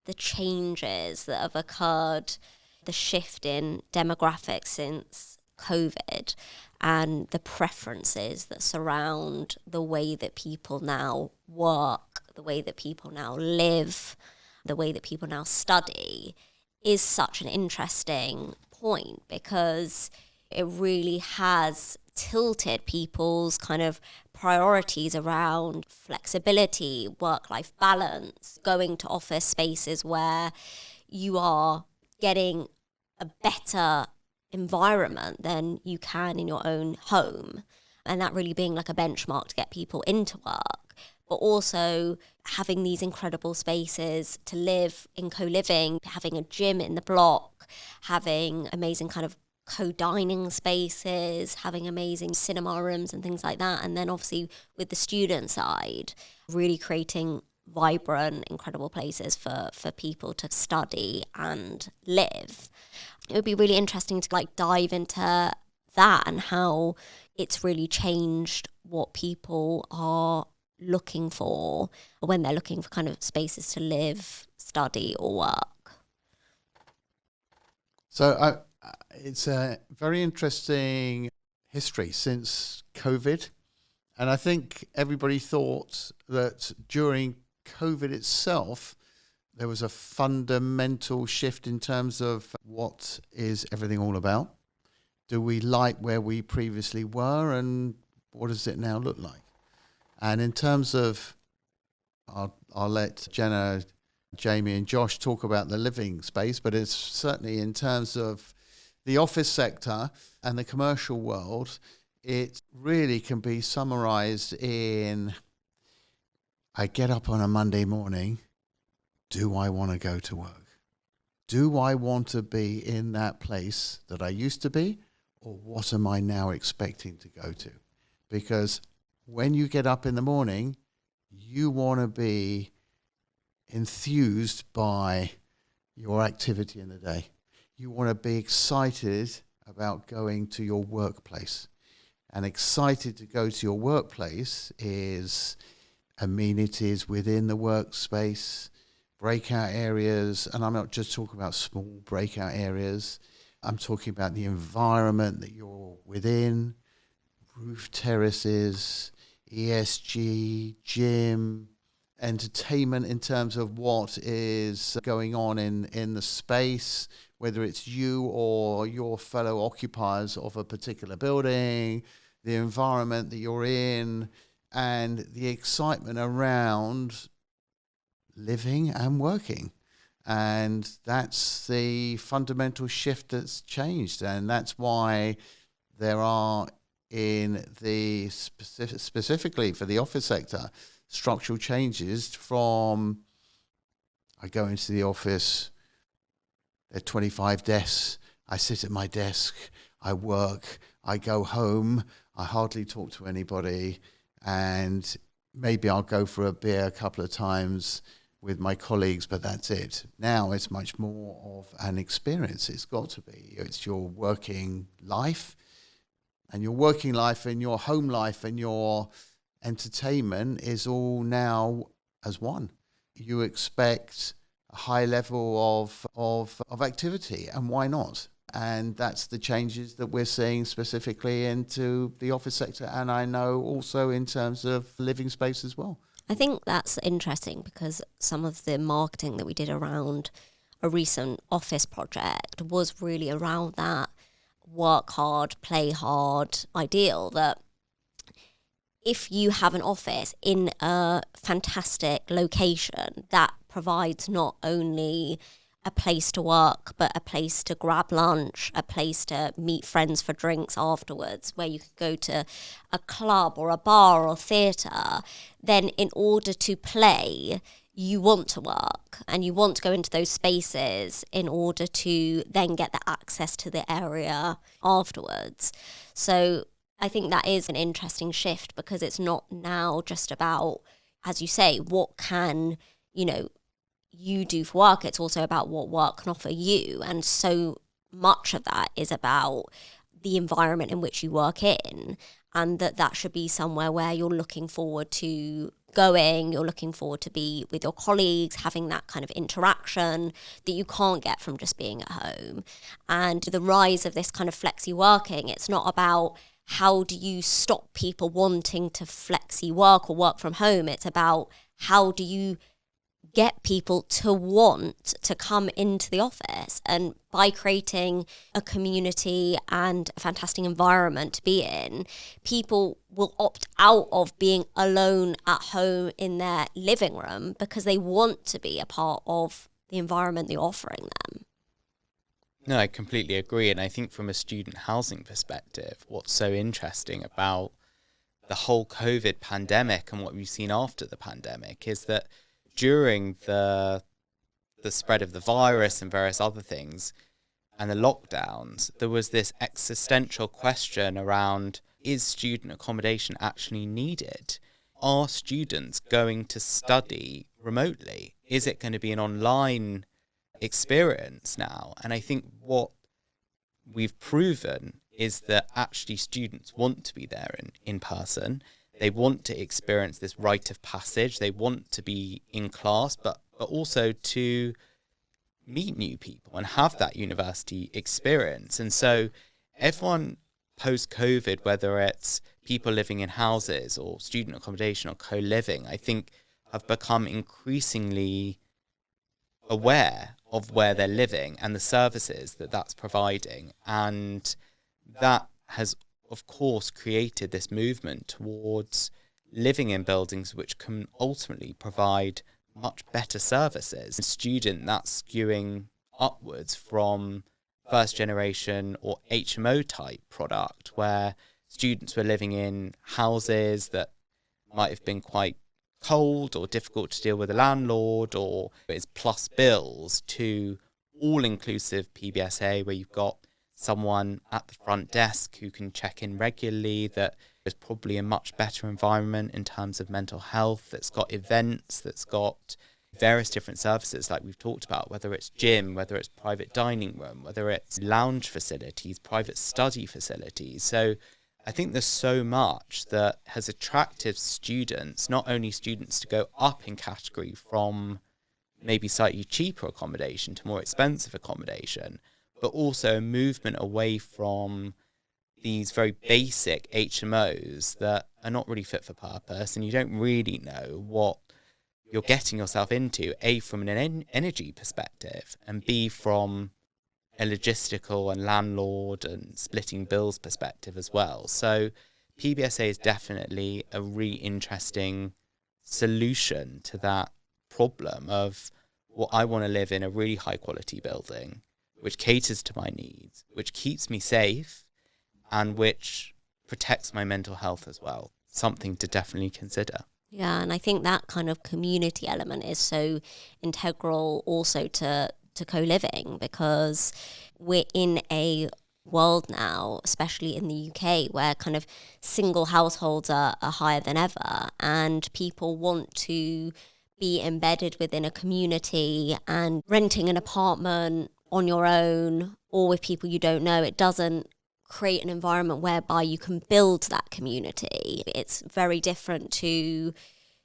the changes that have occurred, the shift in demographics since COVID, and the preferences that surround the way that people now work, the way that people now live, the way that people now study, is such an interesting point, because it really has tilted people's kind of priorities around flexibility, work-life balance, going to office spaces where you are getting a better environment than you can in your own home, and that really being like a benchmark to get people into work, but also having these incredible spaces to live in, co-living, having a gym in the block, having amazing kind of co-dining spaces, having amazing cinema rooms and things like that. And then obviously with the student side, really creating vibrant, incredible places for people to study and live. It would be really interesting to like dive into that and how it's really changed what people are looking for when they're looking for kind of spaces to live, study or work. So it's a very interesting history since COVID. And I think everybody thought that during COVID itself, there was a fundamental shift in terms of what is everything all about. Do we like where we previously were, and what does it now look like? And in terms of, I'll let Jenna, Jamie and Josh talk about the living space, but it's certainly in terms of the office sector and the commercial world, it really can be summarized in, I get up on a Monday morning, do I want to go to work? Do I want to be in that place that I used to be, or what am I now expecting to go to? Because when you get up in the morning, you want to be enthused by your activity in the day. You want to be excited about going to your workplace. And excited to go to your workplace is amenities within the workspace, breakout areas, and I'm not just talking about small breakout areas. I'm talking about the environment that you're within, roof terraces, ESG, gym, entertainment in terms of what is going on in the space, whether it's you or your fellow occupiers of a particular building, the environment that you're in, and the excitement around living and working. And that's the fundamental shift that's changed. And that's why there are, in the specifically for the office sector, structural changes from, I go into the office, there are 25 desks, I sit at my desk, I work, I go home, I hardly talk to anybody, and maybe I'll go for a beer a couple of times with my colleagues, but that's it. Now it's much more of an experience. It's got to be. It's your working life, and your working life and your home life and your entertainment is all now as one. You expect a high level of activity, and why not? And that's the changes that we're seeing specifically into the office sector, and I know also in terms of living space as well. I think that's interesting because some of the marketing that we did around a recent office project was really around that work hard, play hard ideal, that if you have an office in a fantastic location that provides not only a place to work, but a place to grab lunch, a place to meet friends for drinks afterwards, where you could go to a club or a bar or theatre, then in order to play, you want to work and you want to go into those spaces in order to then get the access to the area afterwards. So I think that is an interesting shift, because it's not now just about, as you say, what can, you do for work. It's also about what work can offer you. And so much of that is about the environment in which you work in, and that should be somewhere where you're looking forward to going, you're looking forward to be with your colleagues, having that kind of interaction that you can't get from just being at home. And the rise of this kind of flexi working, it's not about how do you stop people wanting to flexi work or work from home. It's about how do you get people to want to come into the office, and by creating a community and a fantastic environment to be in, people will opt out of being alone at home in their living room because they want to be a part of the environment you're offering them. No, I completely agree. And I think from a student housing perspective, what's so interesting about the whole COVID pandemic and what we've seen after the pandemic is that during the spread of the virus and various other things and the lockdowns, there was this existential question around, is student accommodation actually needed? Are students going to study remotely? Is it going to be an online experience now? And I think what we've proven is that actually students want to be there in person. They want to experience this rite of passage. They want to be in class, but also to meet new people and have that university experience. And so everyone post-COVID, whether it's people living in houses or student accommodation or co-living, I think have become increasingly aware of where they're living and the services that that's providing. And that has, of course, created this movement towards living in buildings which can ultimately provide much better services. A student, that's skewing upwards from first generation or HMO type product, where students were living in houses that might have been quite cold or difficult to deal with a landlord, or it's plus bills, to all-inclusive PBSA where you've got someone at the front desk who can check in regularly, that is probably a much better environment in terms of mental health, that's got events, that's got various different services like we've talked about, whether it's gym, whether it's private dining room, whether it's lounge facilities, private study facilities. So I think there's so much that has attracted students, not only students to go up in category from maybe slightly cheaper accommodation to more expensive accommodation, but also a movement away from these very basic HMOs that are not really fit for purpose, and you don't really know what you're getting yourself into, A, from an energy perspective, and B, from a logistical and landlord and splitting bills perspective as well. So PBSA is definitely a really interesting solution to that problem of, well, I want to live in a really high quality building which caters to my needs, which keeps me safe, and which protects my mental health as well. Something to definitely consider. Yeah, and I think that kind of community element is so integral also to co-living, because we're in a world now, especially in the UK, where kind of single households are higher than ever, and people want to be embedded within a community, and renting an apartment on your own or with people you don't know, it doesn't create an environment whereby you can build that community. It's very different to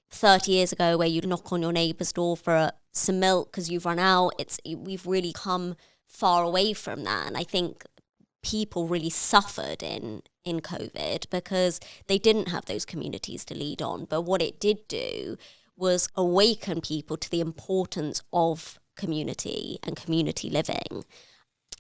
30 years ago where you knock on your neighbour's door for some milk because you've run out. We've really come far away from that, and I think people really suffered in COVID because they didn't have those communities to lead on. But what it did do was awaken people to the importance of community and community living,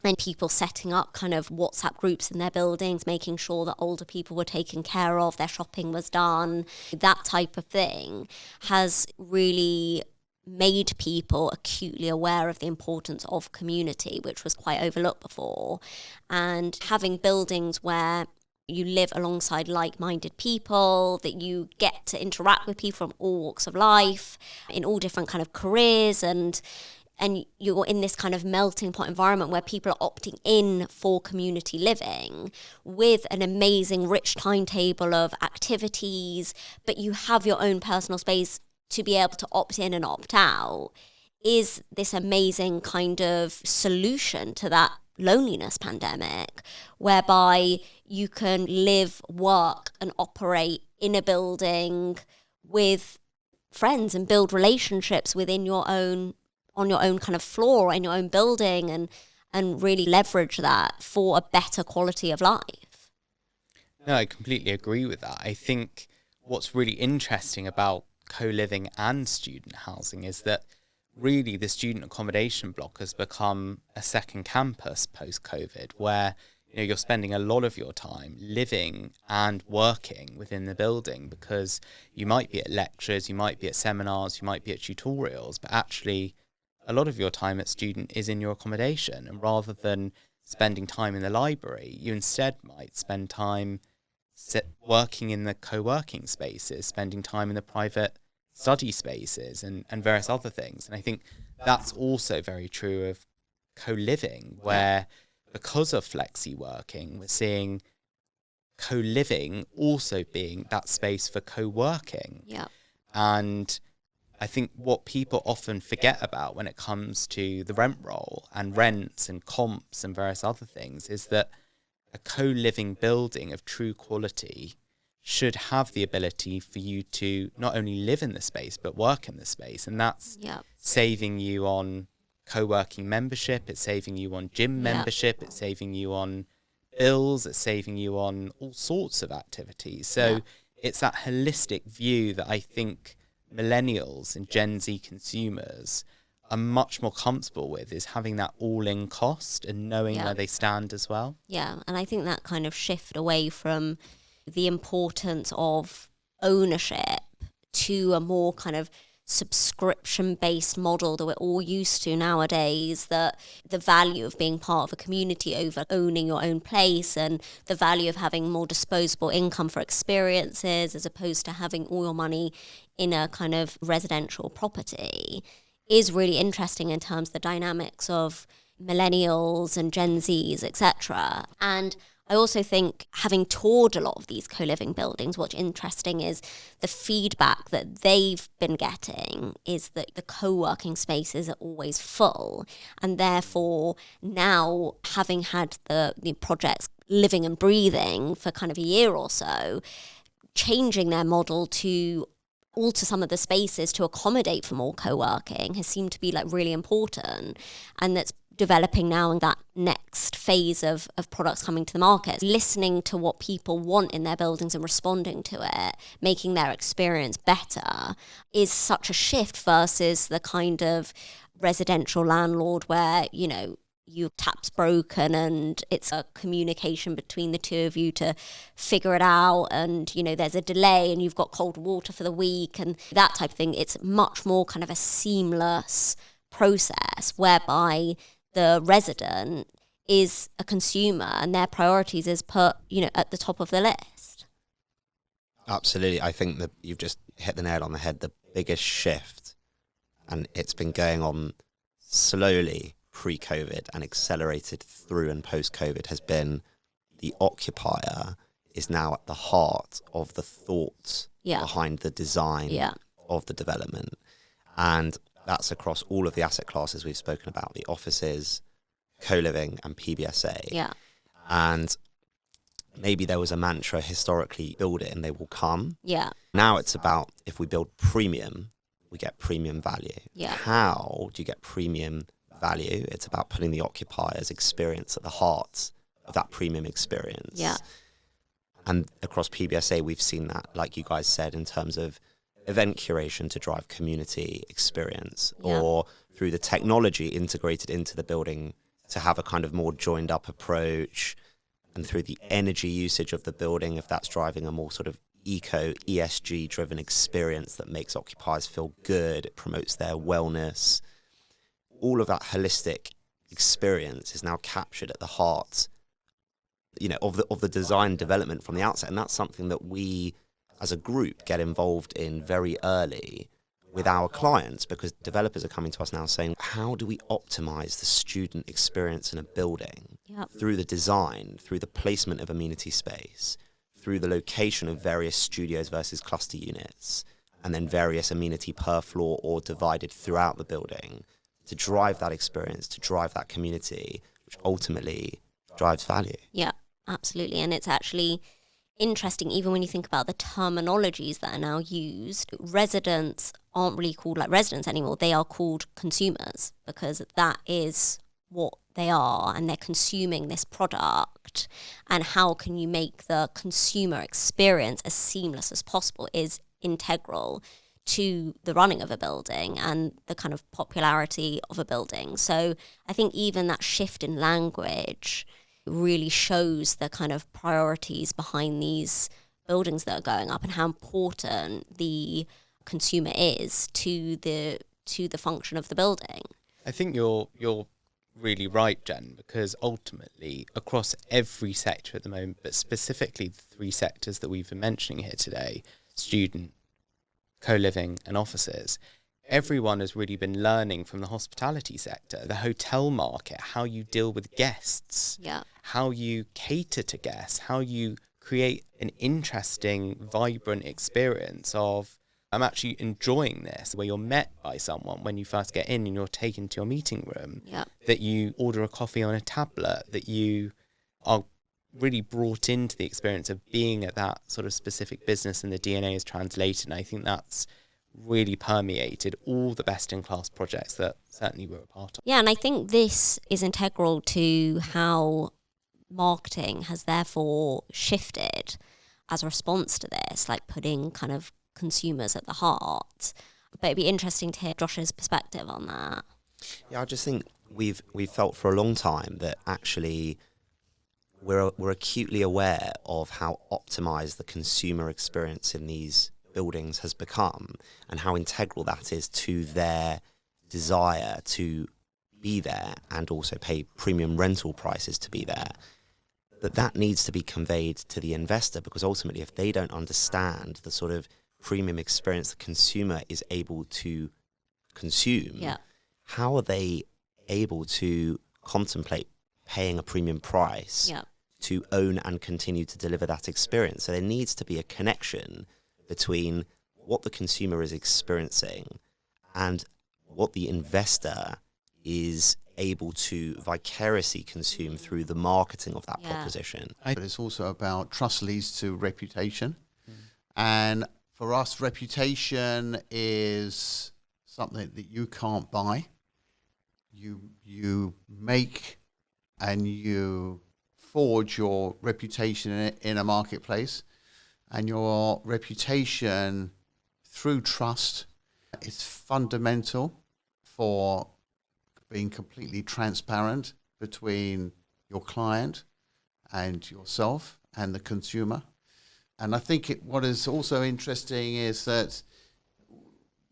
and people setting up kind of WhatsApp groups in their buildings, making sure that older people were taken care of, their shopping was done. That type of thing has really made people acutely aware of the importance of community, which was quite overlooked before. And having buildings where you live alongside like-minded people, that you get to interact with people from all walks of life, in all different kind of careers, and you're in this kind of melting pot environment where people are opting in for community living with an amazing rich timetable of activities, but you have your own personal space to be able to opt in and opt out, is this amazing kind of solution to that loneliness pandemic, whereby you can live, work and operate in a building with friends and build relationships within your own, on your own kind of floor in your own building, and really leverage that for a better quality of life. No, I completely agree with that. I think what's really interesting about co-living and student housing is that really the student accommodation block has become a second campus post-COVID, where you're spending a lot of your time living and working within the building, because you might be at lectures, you might be at seminars, you might be at tutorials, but actually a lot of your time as student is in your accommodation. And rather than spending time in the library, you instead might spend time working in the co-working spaces, spending time in the private study spaces and various other things. And I think that's also very true of co-living, where because of flexi working, we're seeing co-living also being that space for co-working. Yeah. And I think what people often forget about when it comes to the rent roll and rents and comps and various other things is that a co-living building of true quality should have the ability for you to not only live in the space but work in the space. And that's saving you on co-working membership, it's saving you on gym membership, it's saving you on bills, it's saving you on all sorts of activities. So it's that holistic view that I think millennials and Gen Z consumers are much more comfortable with, is having that all-in cost and knowing where they stand as well. Yeah, and I think that kind of shift away from the importance of ownership to a more kind of subscription-based model that we're all used to nowadays, that the value of being part of a community over owning your own place, and the value of having more disposable income for experiences as opposed to having all your money in a kind of residential property, is really interesting in terms of the dynamics of millennials and Gen Zs, etc. And I also think, having toured a lot of these co-living buildings, what's interesting is the feedback that they've been getting is that the co-working spaces are always full. And therefore, now having had the projects living and breathing for kind of a year or so, changing their model to alter some of the spaces to accommodate for more co-working has seemed to be like really important. And that's developing now in that next phase of products coming to the market, listening to what people want in their buildings and responding to it, making their experience better, is such a shift versus the kind of residential landlord where, you know, your tap's broken and it's a communication between the two of you to figure it out, and you know there's a delay and you've got cold water for the week and that type of thing. It's much more kind of a seamless process whereby the resident is a consumer and their priorities is put, you know, at the top of the list. Absolutely. I think that you've just hit the nail on the head. The biggest shift, and it's been going on slowly pre-COVID and accelerated through and post-COVID, has been the occupier is now at the heart of the thought behind the design of the development. And that's across all of the asset classes we've spoken about, the offices, co-living and PBSA. Yeah. And maybe there was a mantra historically, build it and they will come. Yeah. Now it's about, if we build premium, we get premium value. Yeah. How do you get premium value? It's about putting the occupier's experience at the heart of that premium experience. Yeah. And across PBSA, we've seen that, like you guys said, in terms of event curation to drive community experience, or through the technology integrated into the building to have a kind of more joined up approach, and through the energy usage of the building, if that's driving a more sort of ESG driven experience that makes occupiers feel good, it promotes their wellness. All of that holistic experience is now captured at the heart, you know, of the design development from the outset. And that's something that we as a group get involved in very early with our clients, because developers are coming to us now saying, how do we optimize the student experience in a building through the design, through the placement of amenity space, through the location of various studios versus cluster units, and then various amenity per floor or divided throughout the building, to drive that experience, to drive that community, which ultimately drives value. Yeah, absolutely. And it's actually interesting, even when you think about the terminologies that are now used, residents aren't really called like residents anymore. They are called consumers, because that is what they are, and they're consuming this product. And how can you make the consumer experience as seamless as possible is integral to the running of a building and the kind of popularity of a building. So I think even that shift in language really shows the kind of priorities behind these buildings that are going up and how important the consumer is to the function of the building. I think you're really right, Jen, because ultimately across every sector at the moment, but specifically the three sectors that we've been mentioning here today, student, co-living and offices, everyone has really been learning from the hospitality sector, the hotel market, how you deal with guests, how you cater to guests, how you create an interesting, vibrant experience of, I'm actually enjoying this, where you're met by someone when you first get in and you're taken to your meeting room, that you order a coffee on a tablet, that you are really brought into the experience of being at that sort of specific business and the DNA is translated. And I think that's really permeated all the best-in-class projects that certainly we're a part of. Yeah, and I think this is integral to how marketing has therefore shifted as a response to this, like putting kind of consumers at the heart. But it'd be interesting to hear Josh's perspective on that. Yeah, I just think we've felt for a long time that actually we're acutely aware of how optimized the consumer experience in these buildings has become, and how integral that is to their desire to be there and also pay premium rental prices to be there. That needs to be conveyed to the investor, because ultimately if they don't understand the sort of premium experience the consumer is able to consume, how are they able to contemplate paying a premium price to own and continue to deliver that experience? So there needs to be a connection between what the consumer is experiencing and what the investor is able to vicariously consume through the marketing of that proposition. But it's also about trust leads to reputation. And for us, reputation is something that you can't buy. you make and you forge your reputation in a marketplace, and your reputation through trust is fundamental for being completely transparent between your client and yourself and the consumer. And I think what is also interesting is that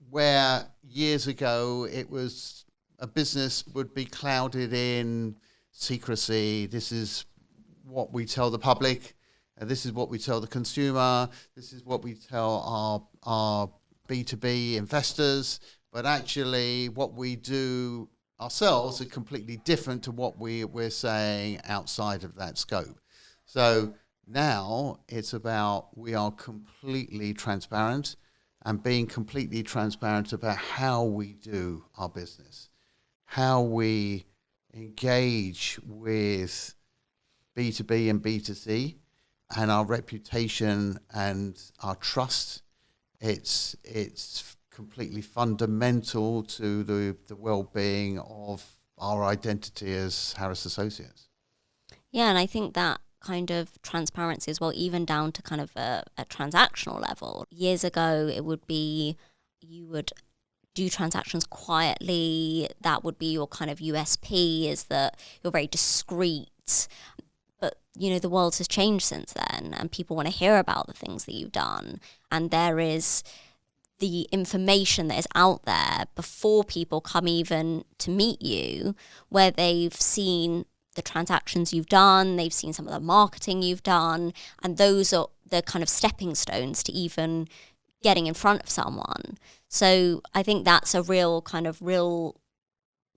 where years ago it was a business would be clouded in secrecy, this is what we tell the public, this is what we tell the consumer, this is what we tell our B2B investors, but actually what we do ourselves are completely different to what we're saying outside of that scope. So now it's about we are completely transparent, and being completely transparent about how we do our business, how we engage with B2B and B2C, and our reputation and our trust. It's completely fundamental to the well-being of our identity as Harris Associates. Yeah, and I think that kind of transparency as well, even down to kind of a transactional level. Years ago, it would be you would do transactions quietly. That would be your kind of USP, is that you're very discreet. But, you know, the world has changed since then, and people want to hear about the things that you've done. And there is the information that is out there before people come even to meet you, where they've seen the transactions you've done, they've seen some of the marketing you've done, and those are the kind of stepping stones to even getting in front of someone. So I think that's a real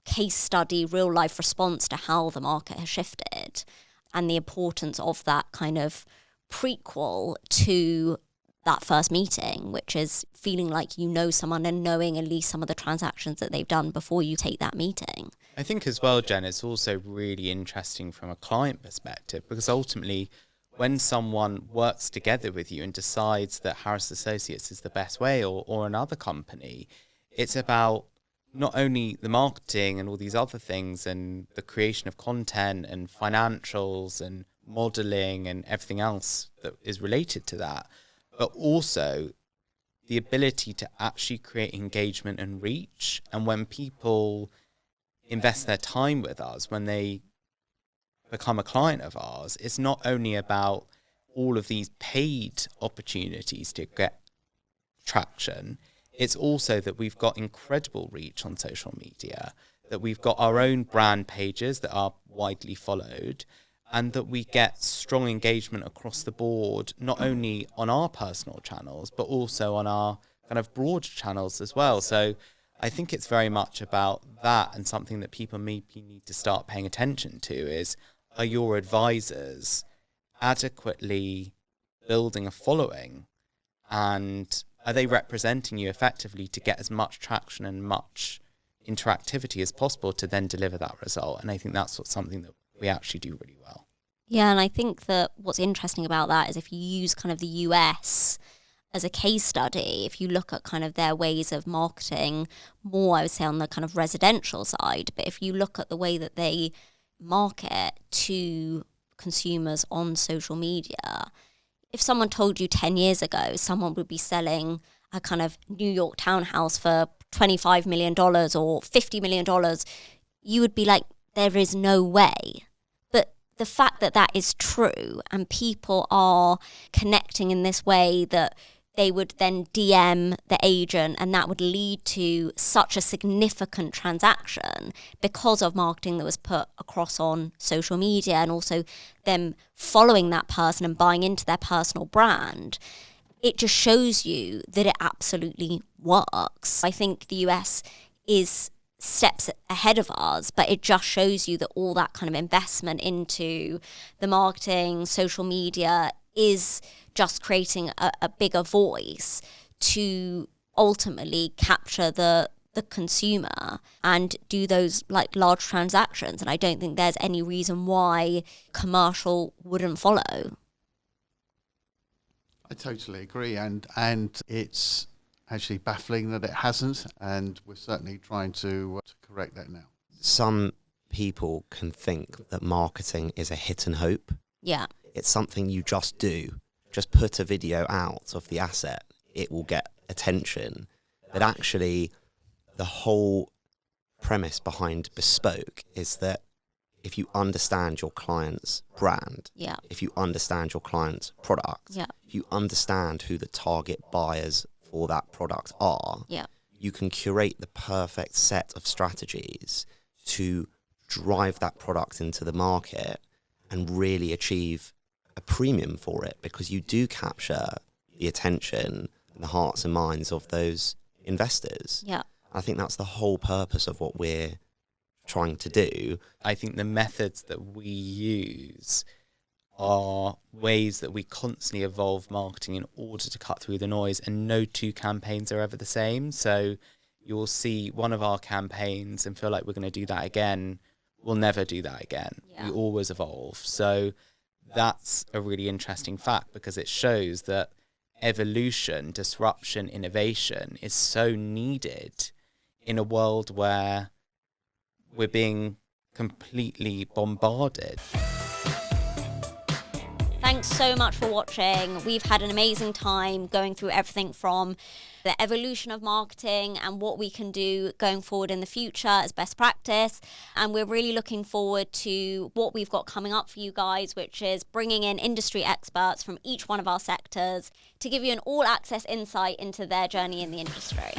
case study, real life response to how the market has shifted, and the importance of that kind of prequel to that first meeting, which is feeling like you know someone and knowing at least some of the transactions that they've done before you take that meeting. I think as well, Jen, it's also really interesting from a client perspective, because ultimately when someone works together with you and decides that Harris Associates is the best way, or another company, it's about not only the marketing and all these other things and the creation of content and financials and modeling and everything else that is related to that, but also the ability to actually create engagement and reach. And when people invest their time with us, when they become a client of ours, it's not only about all of these paid opportunities to get traction, it's also that we've got incredible reach on social media, that we've got our own brand pages that are widely followed, and that we get strong engagement across the board, not only on our personal channels, but also on our kind of broad channels as well. So I think it's very much about that, and something that people maybe need to start paying attention to is, are your advisors adequately building a following, and are they representing you effectively to get as much traction and much interactivity as possible to then deliver that result? And I think that's something that we actually do really well. Yeah, and I think that what's interesting about that is if you use kind of the US as a case study, if you look at kind of their ways of marketing more, I would say on the kind of residential side, but if you look at the way that they market to consumers on social media, if someone told you 10 years ago someone would be selling a kind of New York townhouse for $25 million or $50 million, you would be like, there is no way. But the fact that that is true, and people are connecting in this way, that they would then DM the agent, and that would lead to such a significant transaction because of marketing that was put across on social media, and also them following that person and buying into their personal brand. It just shows you that it absolutely works. I think the US is steps ahead of ours, but it just shows you that all that kind of investment into the marketing, social media, is just creating a bigger voice to ultimately capture the consumer and do those like large transactions. And I don't think there's any reason why commercial wouldn't follow. I totally agree, and it's actually baffling that it hasn't, and we're certainly trying to correct that now. some people can think that marketing is a hit and hope. Yeah. It's something you just do. Just put a video out of the asset, it will get attention. But actually, the whole premise behind bespoke is that if you understand your client's brand, Yeah. if you understand your client's product, Yeah. if you understand who the target buyers for that product are, Yeah. you can curate the perfect set of strategies to drive that product into the market and really achieve a premium for it, because you do capture the attention and the hearts and minds of those investors. Yeah. I think that's the whole purpose of what we're trying to do. I think the methods that we use are ways that we constantly evolve marketing in order to cut through the noise, and no two campaigns are ever the same. So you'll see one of our campaigns and feel like we're going to do that again. We'll never do that again. Yeah. We always evolve. So that's a really interesting fact, because it shows that evolution, disruption, innovation is so needed in a world where we're being completely bombarded. Thanks so much for watching. We've had an amazing time going through everything from the evolution of marketing and what we can do going forward in the future as best practice. And we're really looking forward to what we've got coming up for you guys, which is bringing in industry experts from each one of our sectors to give you an all-access insight into their journey in the industry.